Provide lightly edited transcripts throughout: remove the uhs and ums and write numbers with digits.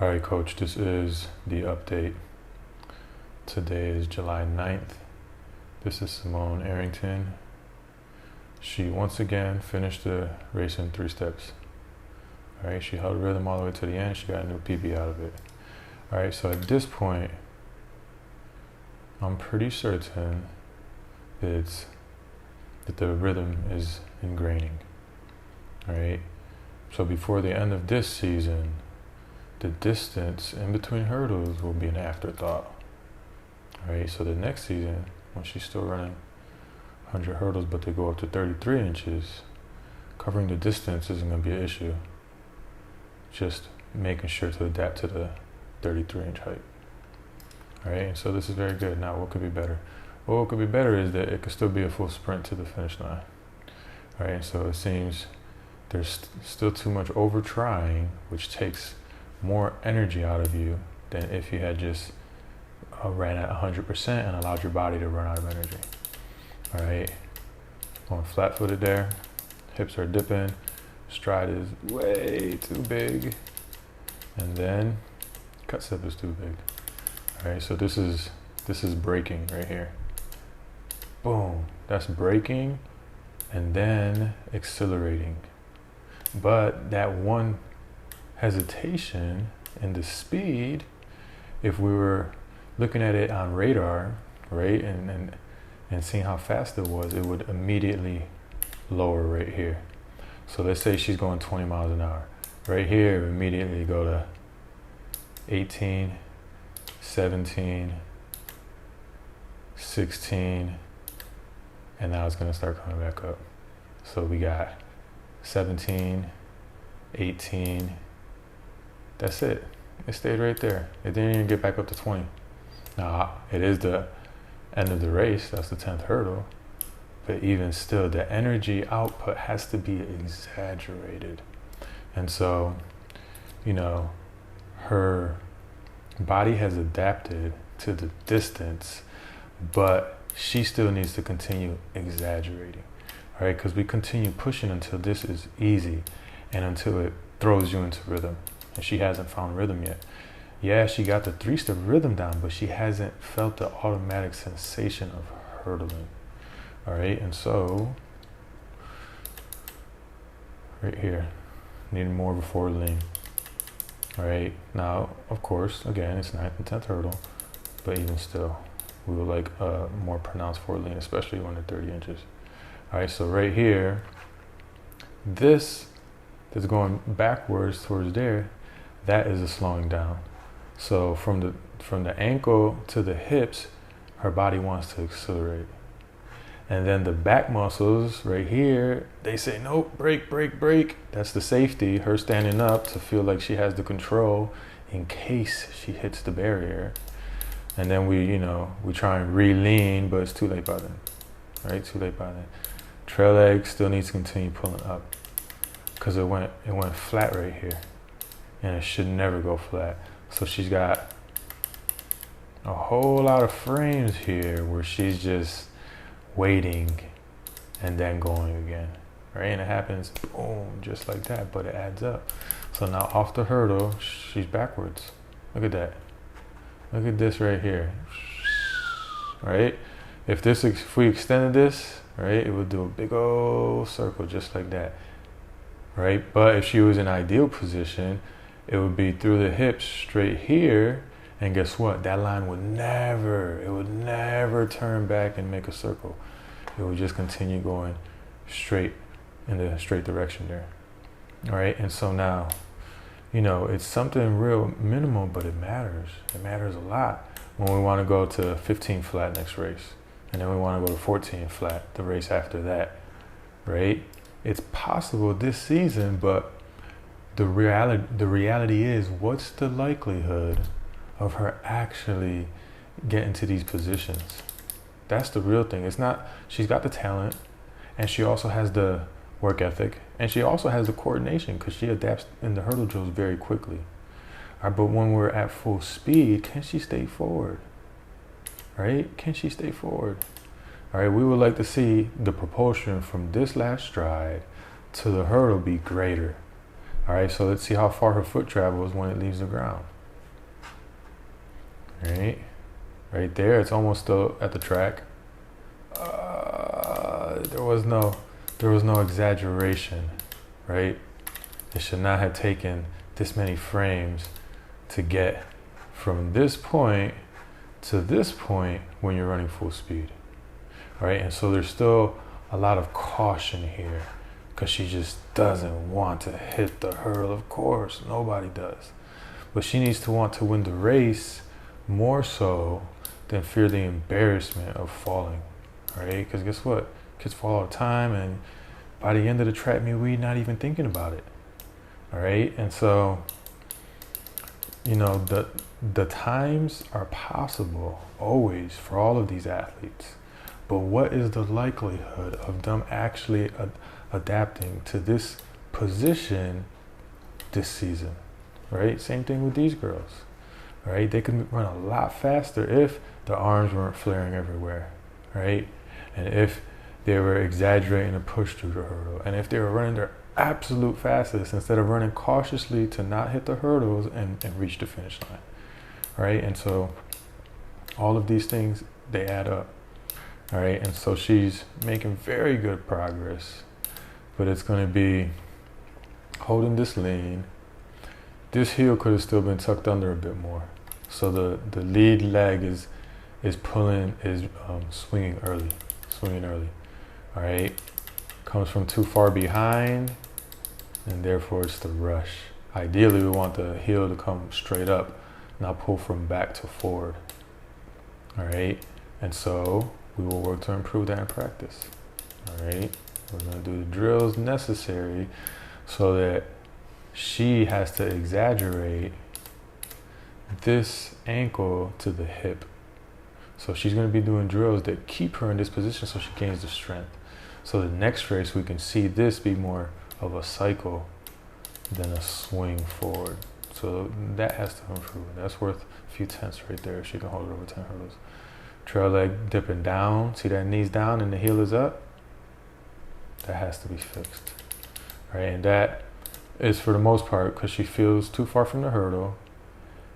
All right, coach, this is the update. Today is July 9th. This is Samone, Arrington. She once again finished the race in 3 steps. All right, she held rhythm all the way to the end. She got a new PB out of it. All right, so at this point, I'm pretty certain that the rhythm is ingraining. All right, so before the end of this season, the distance in between hurdles will be an afterthought. All right, so the next season, when she's still running 100 hurdles, but they go up to 33 inches, covering the distance isn't going to be an issue. Just making sure to adapt to the 33-inch height. All right, and so this is very good. Now, what could be better? Well, what could be better is that it could still be a full sprint to the finish line. All right, so it seems there's still too much over trying, which takes more energy out of you than if you had just ran at 100% and allowed your body to run out of energy. All right, going flat-footed there, hips are dipping, stride is way too big, and then cut step is too big. All right, so this is braking right here. Boom, that's braking and then accelerating. But that one hesitation in the speed, if we were looking at it on radar, right, and seeing how fast it would immediately lower right here. So let's say she's going 20 miles an hour. Right here, immediately go to 18, 17, 16, and now it's gonna start coming back up. So we got 17, 18, that's it. It stayed right there. It didn't even get back up to 20. Now, it is the end of the race, that's the 10th hurdle, but even still, the energy output has to be exaggerated. And so, you know, her body has adapted to the distance, but she still needs to continue exaggerating, all right? Because we continue pushing until this is easy and until it throws you into rhythm. And she hasn't found rhythm yet. Yeah, she got the 3-step rhythm down, but she hasn't felt the automatic sensation of hurdling. All right, and so right here, needing more of a forward lean. All right, now, of course, again, it's 9th and 10th hurdle, but even still, we would like a more pronounced forward lean, especially when they're 30 inches. All right, so right here, this is going backwards towards there. That is a slowing down. So from the ankle to the hips, her body wants to accelerate. And then the back muscles right here, they say, nope, brake, brake, brake. That's the safety, her standing up to feel like she has the control in case she hits the barrier. And then we try and re-lean, but it's too late by then, right? Too late by then. Trail leg still needs to continue pulling up because it went flat right here. And it should never go flat. So she's got a whole lot of frames here where she's just waiting and then going again, right? And it happens, boom, just like that, but it adds up. So now off the hurdle, she's backwards. Look at that. Look at this right here, right? If we extended this, right, it would do a big old circle just like that, right? But if she was in ideal position, it would be through the hips straight here, and guess what? That line would never turn back and make a circle. It would just continue going straight in the straight direction there. All right, and so now, it's something real minimal, but it matters. It matters a lot when we want to go to 15 flat next race, and then we want to go to 14 flat the race after that, right? It's possible this season, but the reality is, what's the likelihood of her actually getting to these positions? That's the real thing. It's not, she's got the talent, and she also has the work ethic, and she also has the coordination because she adapts in the hurdle drills very quickly. All right, but when we're at full speed, can she stay forward? Right? Can she stay forward? All right, we would like to see the propulsion from this last stride to the hurdle be greater. All right, so let's see how far her foot travels when it leaves the ground. All right, right there, it's almost still at the track. There was no exaggeration, right? It should not have taken this many frames to get from this point to this point when you're running full speed. All right, and so there's still a lot of caution here because she just doesn't want to hit the hurdle. Of course, nobody does. But she needs to want to win the race more so than fear the embarrassment of falling. All right, because guess what? Kids fall all the time, and by the end of the track meet, we're not even thinking about it. All right, and so, you know, the times are possible always for all of these athletes, but what is the likelihood of them actually adapting to this position this season, right? Same thing with these girls, right? They could run a lot faster if the arms weren't flaring everywhere, right? And if they were exaggerating the push through the hurdle, and if they were running their absolute fastest instead of running cautiously to not hit the hurdles and reach the finish line, right? And so all of these things, they add up, all right? And so she's making very good progress, but it's going to be holding this lean. This heel could have still been tucked under a bit more. So the lead leg is swinging early, all right? Comes from too far behind, and therefore it's the rush. Ideally, we want the heel to come straight up, not pull from back to forward, all right? And so we will work to improve that in practice, all right? We're gonna do the drills necessary so that she has to exaggerate this ankle to the hip. So she's gonna be doing drills that keep her in this position so she gains the strength. So the next race, we can see this be more of a cycle than a swing forward. So that has to improve. That's worth a few tenths right there if she can hold it over 10 hurdles. Trail leg dipping down. See that knee's down and the heel is up? That has to be fixed, right? And that is for the most part because she feels too far from the hurdle,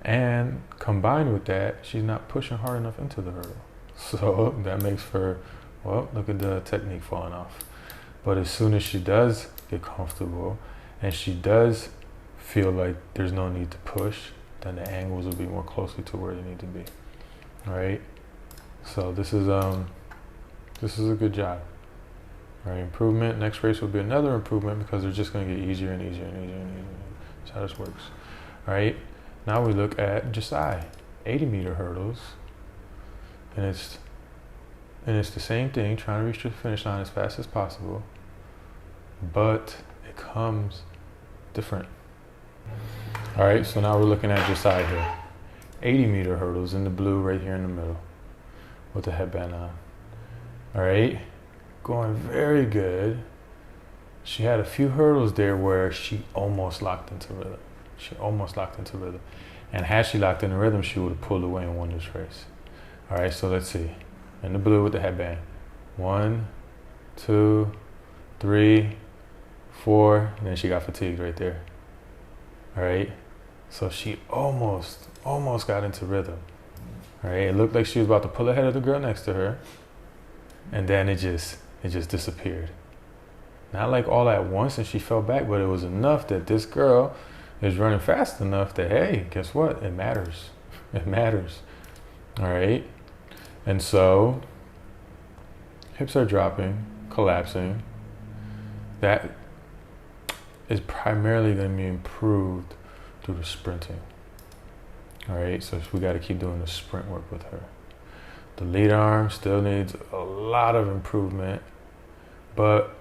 and combined with that, she's not pushing hard enough into the hurdle. So that makes for, well, look at the technique falling off. But as soon as she does get comfortable and she does feel like there's no need to push, then the angles will be more closely to where they need to be. All right. So this is a good job. All right, improvement. Next race will be another improvement because they're just going to get easier and easier and easier and easier. That's how this works. All right. Now we look at Jesai, 80-meter hurdles, and it's the same thing, trying to reach the finish line as fast as possible, but it comes different. All right, so now we're looking at Jesai here. 80-meter hurdles in the blue right here in the middle with the headband on. All right, going very good. She had a few hurdles there where she almost locked into rhythm. And had she locked in the rhythm, she would have pulled away and won this race. All right, so let's see. In the blue with the headband. 1, 2, 3, 4, and then she got fatigued right there. All right, so she almost got into rhythm. All right, it looked like she was about to pull ahead of the girl next to her, and then it just disappeared. Not like all at once and she fell back, but it was enough that this girl is running fast enough that, hey, guess what? It matters. It matters. All right. And so hips are dropping, collapsing. That is primarily going to be improved through the sprinting. All right. So we got to keep doing the sprint work with her. The lead arm still needs a lot of improvement, but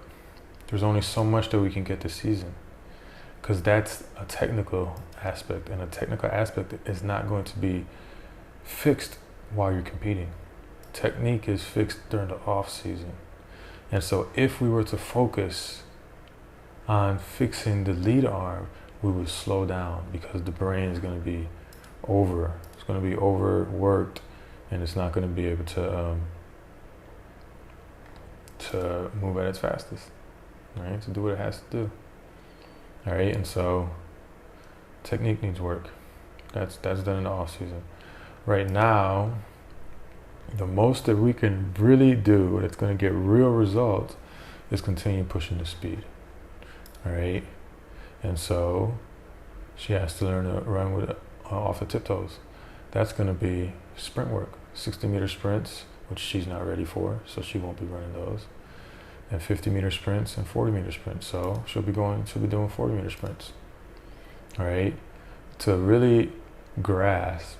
there's only so much that we can get this season, because that's a technical aspect, and a technical aspect is not going to be fixed while you're competing. Technique is fixed during the off season. And so if we were to focus on fixing the lead arm, we would slow down because the brain is going to be it's going to be overworked, and it's not going to be able to move at its fastest, right? To do what it has to do. All right, and so technique needs work. That's done in the off season. Right now, the most that we can really do that's going to get real results is continue pushing the speed. All right, and so she has to learn to run with off the tiptoes. That's going to be sprint work, 60-meter sprints, which she's not ready for, so she won't be running those, and 50-meter sprints and 40-meter sprints. So she'll be doing 40-meter sprints. All right, to really grasp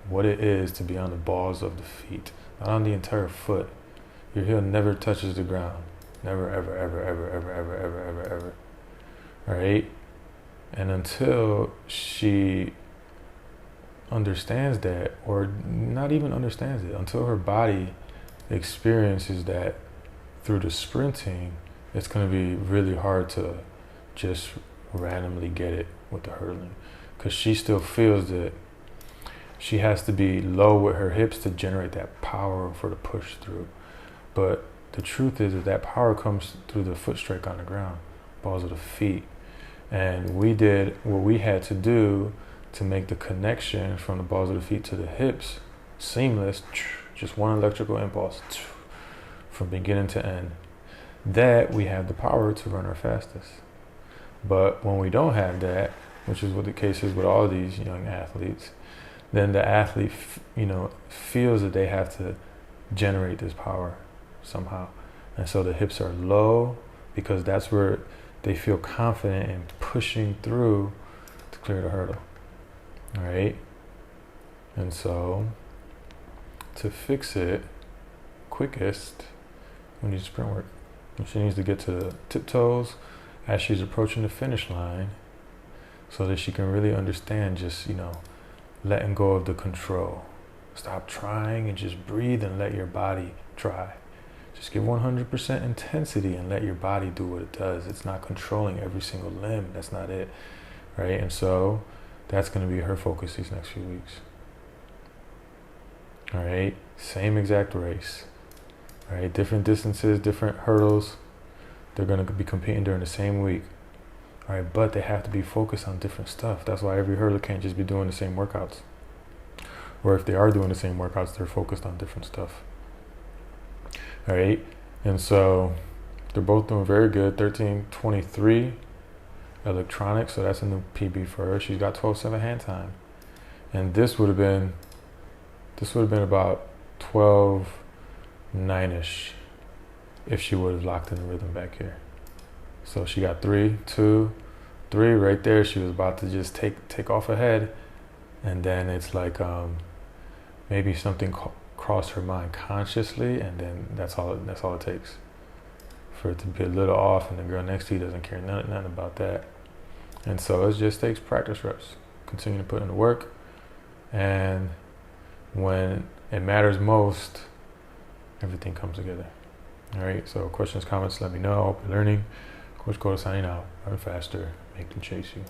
what it is to be on the balls of the feet, not on the entire foot. Your heel never touches the ground. Never, ever, ever, ever, ever, ever, ever, ever, ever. All right? And until she understands that, or not even understands it, until her body experiences that through the sprinting, it's going to be really hard to just randomly get it with the hurdling. Because she still feels that she has to be low with her hips to generate that power for the push through. But the truth is that power comes through the foot strike on the ground, balls of the feet. And we did what we had to do to make the connection from the balls of the feet to the hips seamless, just one electrical impulse from beginning to end. That we have the power to run our fastest. But when we don't have that, which is what the case is with all these young athletes, then the athlete, feels that they have to generate this power somehow. And so the hips are low because that's where they feel confident in pushing through to clear the hurdle. All right? And so to fix it quickest, we need sprint work. And she needs to get to the tiptoes as she's approaching the finish line so that she can really understand just, letting go of the control. Stop trying and just breathe and let your body try. Just give 100% intensity and let your body do what it does. It's not controlling every single limb. That's not it, right? And so that's going to be her focus these next few weeks. All right, same exact race, right? Different distances, different hurdles. They're going to be competing during the same week. All right, but they have to be focused on different stuff. That's why every hurdler can't just be doing the same workouts. Or if they are doing the same workouts, they're focused on different stuff. All right, and so they're both doing very good. 13:23 electronics, so that's a new PB for her. She's got 12:7 hand time, and this would have been about 12:9ish if she would have locked in the rhythm back here. So she got 3, 2, 3 right there. She was about to just take off ahead, and then it's like maybe something crossed her mind consciously, and then that's all it takes for it to be a little off, and the girl next to you doesn't care nothing about that. And so it just takes practice reps. Continue to put in the work, and when it matters most, everything comes together. All right, so questions, comments, let me know. Hope you're learning. Coach Cole signing out. Run faster, make them chase you.